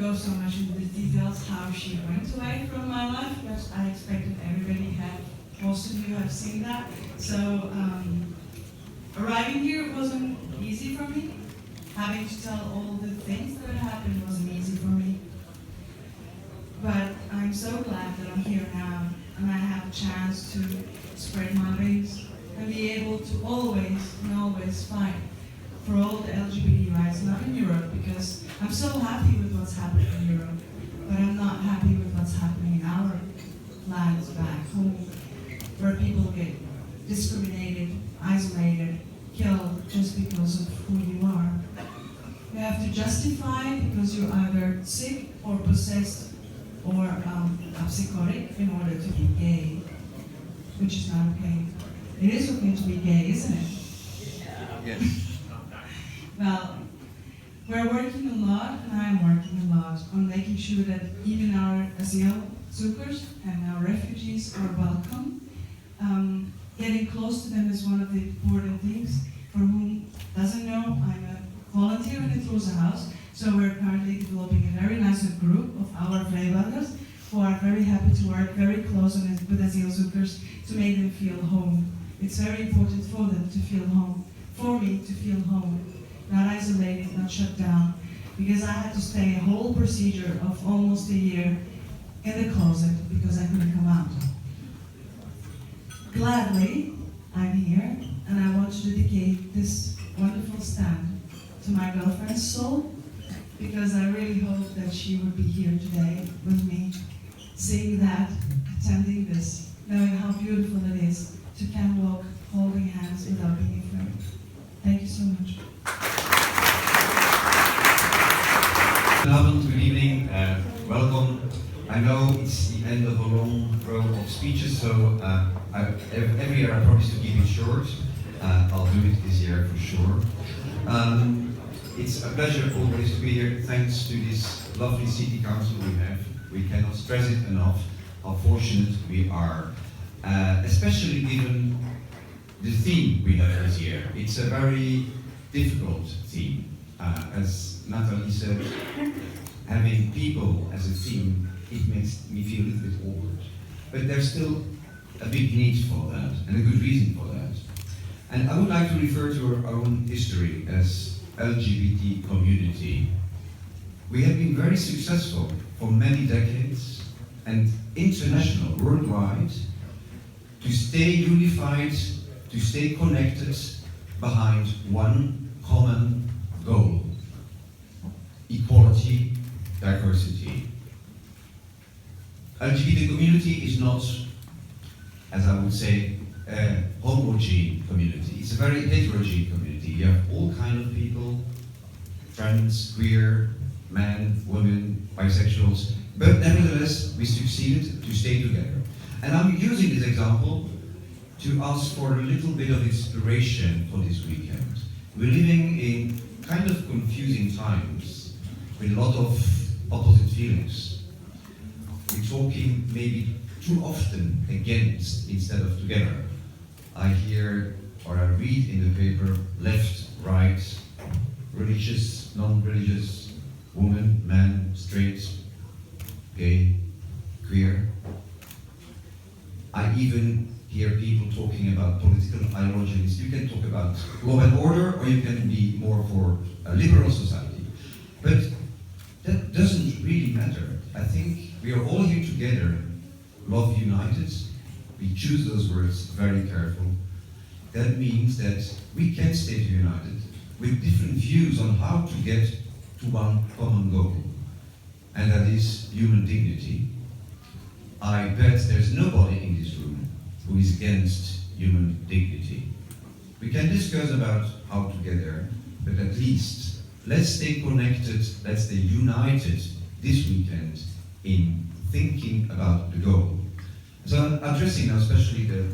go so much into the details how she went away from my life, because I expected everybody had, most of you have seen that. So arriving here wasn't easy for me. Having to tell all the things that had happened wasn't easy for me. But I'm so glad that I'm here now and I have a chance to spread my wings and be able to always fight for all the LGBT rights, not in Europe, because I'm so happy with what's happening in Europe, but I'm not happy with what's happening in our lands back home, where people get discriminated, isolated, killed just because of who you are. You have to justify because you're either sick or possessed or psychotic in order to be gay, which is not okay. It is okay to be gay, isn't it? Yes. Well, we're working a lot, and I'm working a lot, on making sure that even our asielzoekers and our refugees are welcome. Getting close to them is one of the important things. For whom doesn't know, I'm a volunteer in the Troze House, so we're currently developing a very nice group of our vrijwilligers who are very happy to work very close with asielzoekers to make them feel home. It's very important for them to feel home, for me to feel home, not isolated, not shut down, because I had to stay a whole procedure of almost a year in the closet because I couldn't come out. Gladly, I'm here, and I want to dedicate this wonderful stand to my girlfriend's soul, because I really hope that she would be here today with me, seeing that, attending this, knowing how beautiful it is to can walk holding hands without being afraid. Thank you so much. Good evening, welcome. I know it's the end of a long row of speeches, so every year I promise to keep it short. I'll do it this year for sure. It's a pleasure always to be here. Thanks to this lovely city council we have. We cannot stress it enough how fortunate we are, especially given the theme we have this year. It's a very difficult theme. As Nathalie said, having people as a theme, it makes me feel a little bit awkward. But there's still a big need for that, and a good reason for that. And I would like to refer to our own history as LGBT community. We have been very successful for many decades and international, worldwide, to stay unified, to stay connected behind one common goal: equality, diversity. LGBT community is not, as I would say, a homogene community. It's a very heterogene community. You have all kinds of people, trans, queer, men, women, bisexuals, but nevertheless, we succeeded to stay together. And I'm using this example to ask for a little bit of inspiration for this weekend. We're living in kind of confusing times with a lot of opposite feelings. We're talking maybe too often against instead of together. I hear or I read in the paper left, right, religious, non-religious, woman, man, straight, gay, queer. I even hear people talking about political ideologies. You can talk about law and order, or you can be more for a liberal society. But that doesn't really matter. I think we are all here together, love united. We choose those words very careful. That means that we can stay united with different views on how to get to one common goal, and that is human dignity. I bet there's nobody in this room who is against human dignity. We can discuss about how to get there, but at least let's stay connected, let's stay united this weekend in thinking about the goal. So I'm addressing now especially the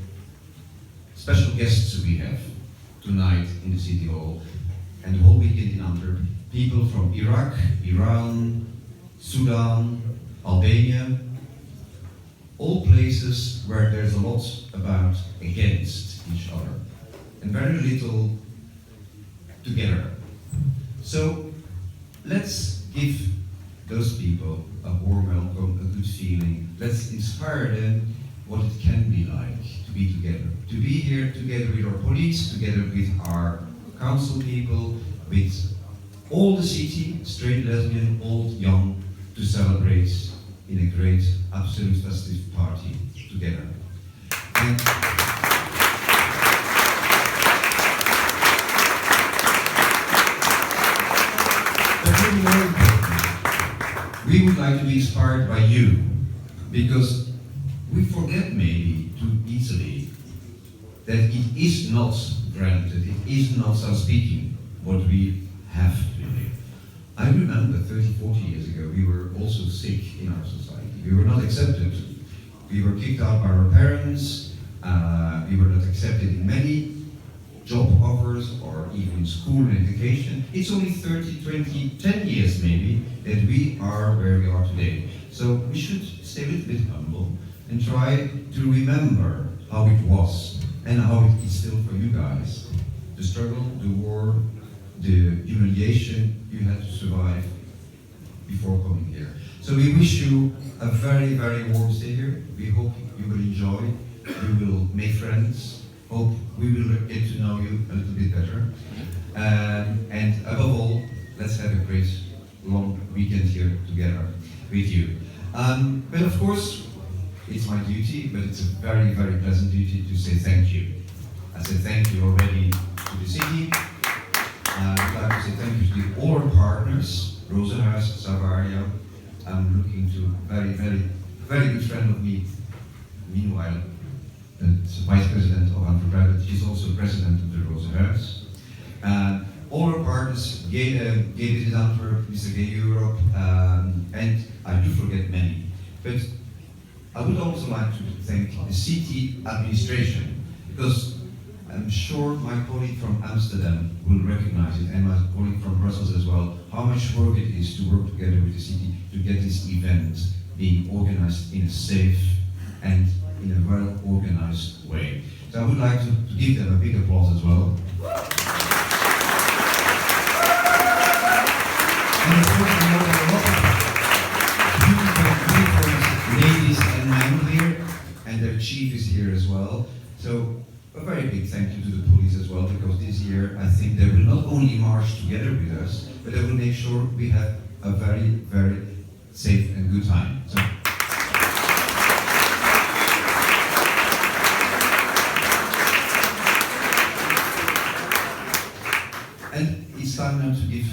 special guests we have tonight in the City Hall and the whole weekend in Antwerp. People from Iraq, Iran, Sudan, Albania, all places where there's a lot about against each other and very little together. So let's give those people a warm welcome, a good feeling. Let's inspire them what it can be like to be together. To be here together with our police, together with our council people, with all the city, straight, lesbian, old, young, to celebrate in a great, absolute festive party together. And but really more important, we would like to be inspired by you, because we forget maybe too easily that it is not granted, it is not self-speaking what we have today. I remember 30, 40 years ago, we were also sick in our society. We were not accepted. We were kicked out by our parents. We were not accepted in many job offers or even school and education. It's only 30, 20, 10 years maybe that we are where we are today. So we should stay a little bit humble and try to remember how it was and how it is still for you guys. The struggle, the war, the humiliation you had to survive before coming here. So we wish you a very, very warm stay here. We hope you will enjoy, you will make friends, hope we will get to know you a little bit better. And above all, let's have a great long weekend here together with you. But of course, it's my duty, but it's a very, very pleasant duty to say thank you. I said thank you already to the city. I'd like to say thank you to all our partners, Rosenhuis, Savaria. I'm looking to a very, very, very good friend of me, meanwhile, the Vice President of Antwerp, but she's also President of the Rosenhuis. All our partners, Gay Business Antwerp, Mr. Gay Europe, and I do forget many. But I would also like to thank the city administration, because I'm sure my colleague from Amsterdam will recognize it, and my colleague from Brussels as well, how much work it is to work together with the city to get this event being organized in a safe and in a well-organized way. So I would like to give them a big applause as well. And of course, we know there are a lot of beautiful ladies and men here, and their chief is here as well. So a very big thank you to the police as well, because this year I think they will not only march together with us, but they will make sure we have a very, very safe and good time. So, and it's time now to give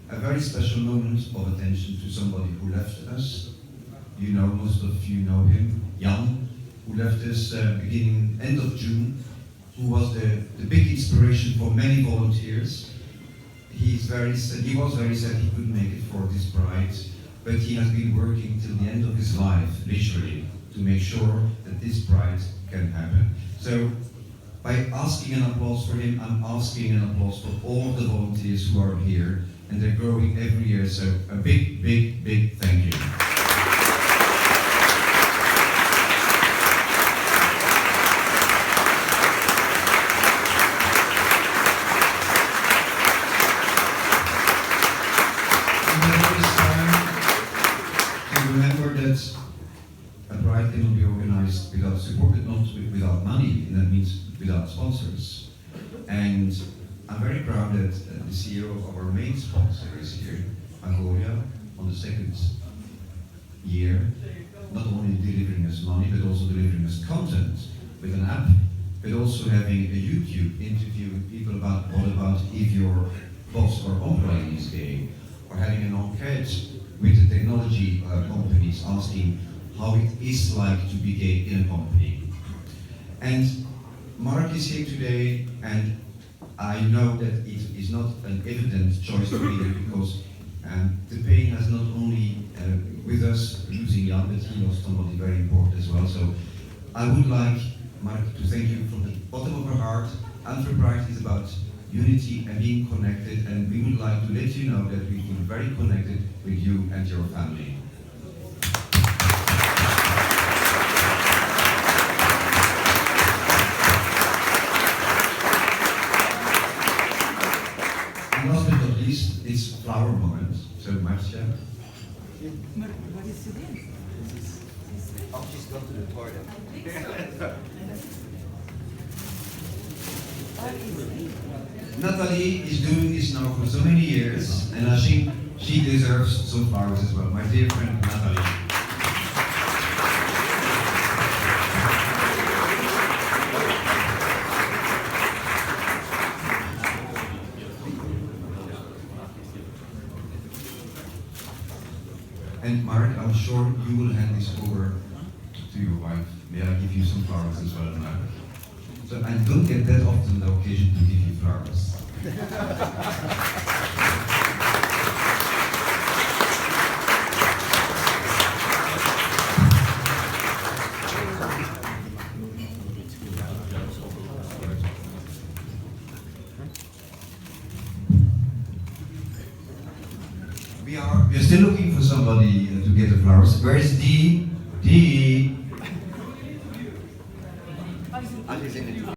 a very special moment of attention to somebody who left us. You know, most of you know him, Jan, who left us end of June, who was the big inspiration for many volunteers. He was very sad he couldn't make it for this pride, but he has been working till the end of his life, literally, to make sure that this pride can happen. So, by asking an applause for him, I'm asking an applause for all the volunteers who are here, and they're growing every year, so a big, big, big thank you. Without support, but not without money, and that means without sponsors. And I'm very proud that the CEO of our main sponsor is here, Agoria, on the second year, not only delivering us money, but also delivering us content with an app, but also having a YouTube interview with people about what about if your boss or employee is gay, or having an enquete with the technology companies asking how it is like to be gay in a company. And Mark is here today, and I know that it is not an evident choice to be here, because the pain has not only with us losing Jan, but he lost somebody very important as well. So I would like, Mark, to thank you from the bottom of our heart. Antwerp Pride is about unity and being connected, and we would like to let you know that we feel very connected with you and your family. And last but not least, it's flower moment. So Marcia, Maar wat is ze doen? Oh, she's gone to the toilet. Natalie is doing this now for so many years, and I think she deserves some flowers as well. My dear friend Natalie. And Mark, I'm sure you will hand this over to your wife. May I give you some flowers as well, Mark? So I don't get that often the occasion to give you flowers. We're still looking for somebody to get the flowers. Where is Dee? Dee?